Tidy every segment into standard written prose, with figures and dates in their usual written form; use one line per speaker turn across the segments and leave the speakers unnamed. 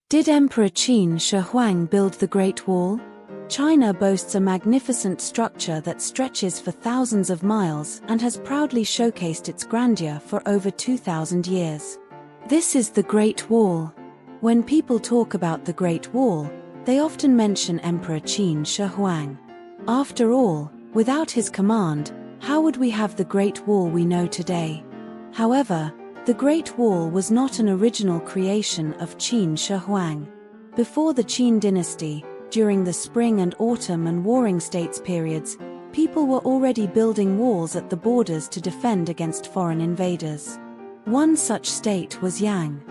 Did Emperor Qin Shi Huang build the Great Wall? China boasts a magnificent structure that stretches for thousands of miles and has proudly showcased its grandeur for over 2,000 years. This is the Great Wall. When people talk about the Great Wall, they often mention Emperor Qin Shi Huang. After all, without his command, how would we have the Great Wall we know today? However, the Great Wall was not an original creation of Qin Shi Huang. Before the Qin dynasty, during the spring and autumn and warring states periods, people were already building walls at the borders to defend against foreign invaders. One such state was Yang.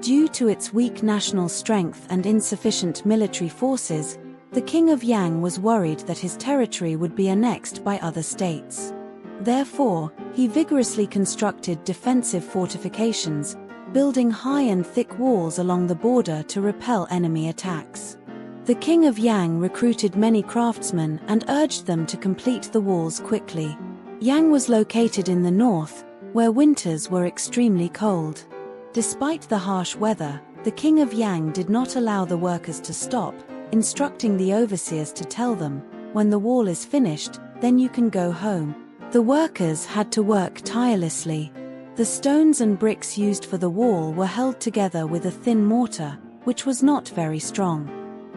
Due to its weak national strength and insufficient military forces, the king of Yang was worried that his territory would be annexed by other states. Therefore, he vigorously constructed defensive fortifications, building high and thick walls along the border to repel enemy attacks. The king of Yang recruited many craftsmen and urged them to complete the walls quickly. Yang was located in the north, where winters were extremely cold. Despite the harsh weather, the king of Yang did not allow the workers to stop, instructing the overseers to tell them, "When the wall is finished, then you can go home." The workers had to work tirelessly. The stones and bricks used for the wall were held together with a thin mortar, which was not very strong.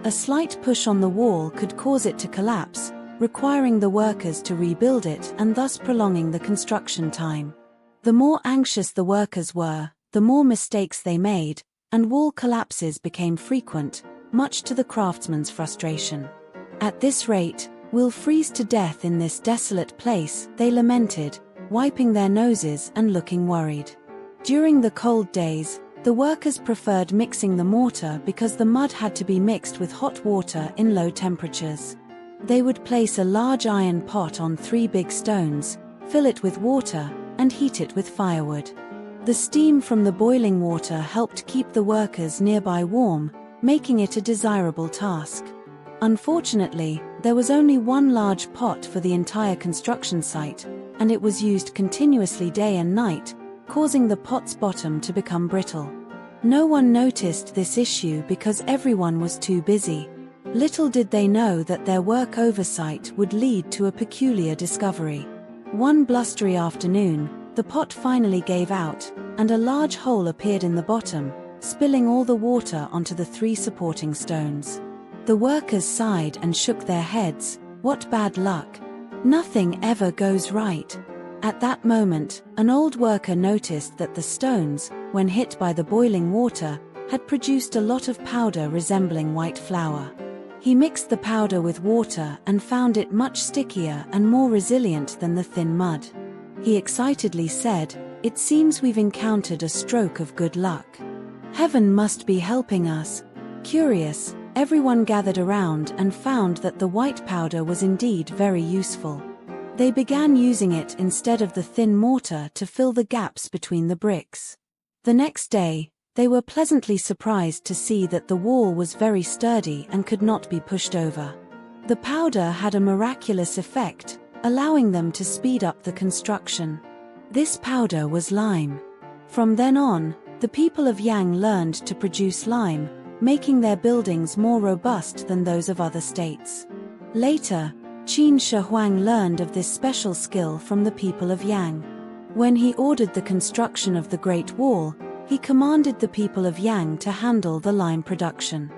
A slight push on the wall could cause it to collapse, requiring the workers to rebuild it and thus prolonging the construction time. The more anxious the workers were, the more mistakes they made, and wall collapses became frequent, much to the craftsmen's frustration. "At this rate, we'll freeze to death in this desolate place," they lamented, wiping their noses and looking worried. During the cold days, the workers preferred mixing the mortar because the mud had to be mixed with hot water in low temperatures. They would place a large iron pot on 3 big stones, fill it with water, and heat it with firewood. The steam from the boiling water helped keep the workers nearby warm, making it a desirable task. Unfortunately, there was only one large pot for the entire construction site, and it was used continuously day and night, causing the pot's bottom to become brittle. No one noticed this issue because everyone was too busy. Little did they know that their work oversight would lead to a peculiar discovery. One blustery afternoon, the pot finally gave out, and a large hole appeared in the bottom, spilling all the water onto the 3 supporting stones. The workers sighed and shook their heads. What bad luck! Nothing ever goes right. At that moment, an old worker noticed that the stones, when hit by the boiling water, had produced a lot of powder resembling white flour. He mixed the powder with water and found it much stickier and more resilient than the thin mud. He excitedly said, "It seems we've encountered a stroke of good luck. Heaven must be helping us." Curious, everyone gathered around and found that the white powder was indeed very useful. They began using it instead of the thin mortar to fill the gaps between the bricks. The next day, they were pleasantly surprised to see that the wall was very sturdy and could not be pushed over. The powder had a miraculous effect, allowing them to speed up the construction. This powder was lime. From then on, the people of Yang learned to produce lime, making their buildings more robust than those of other states. Later, Qin Shi Huang learned of this special skill from the people of Yang. When he ordered the construction of the Great Wall, he commanded the people of Yang to handle the lime production.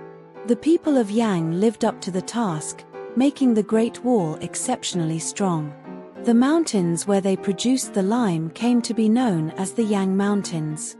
The people of Yang lived up to the task, making the Great Wall exceptionally strong. The mountains where they produced the lime came to be known as the Yang Mountains.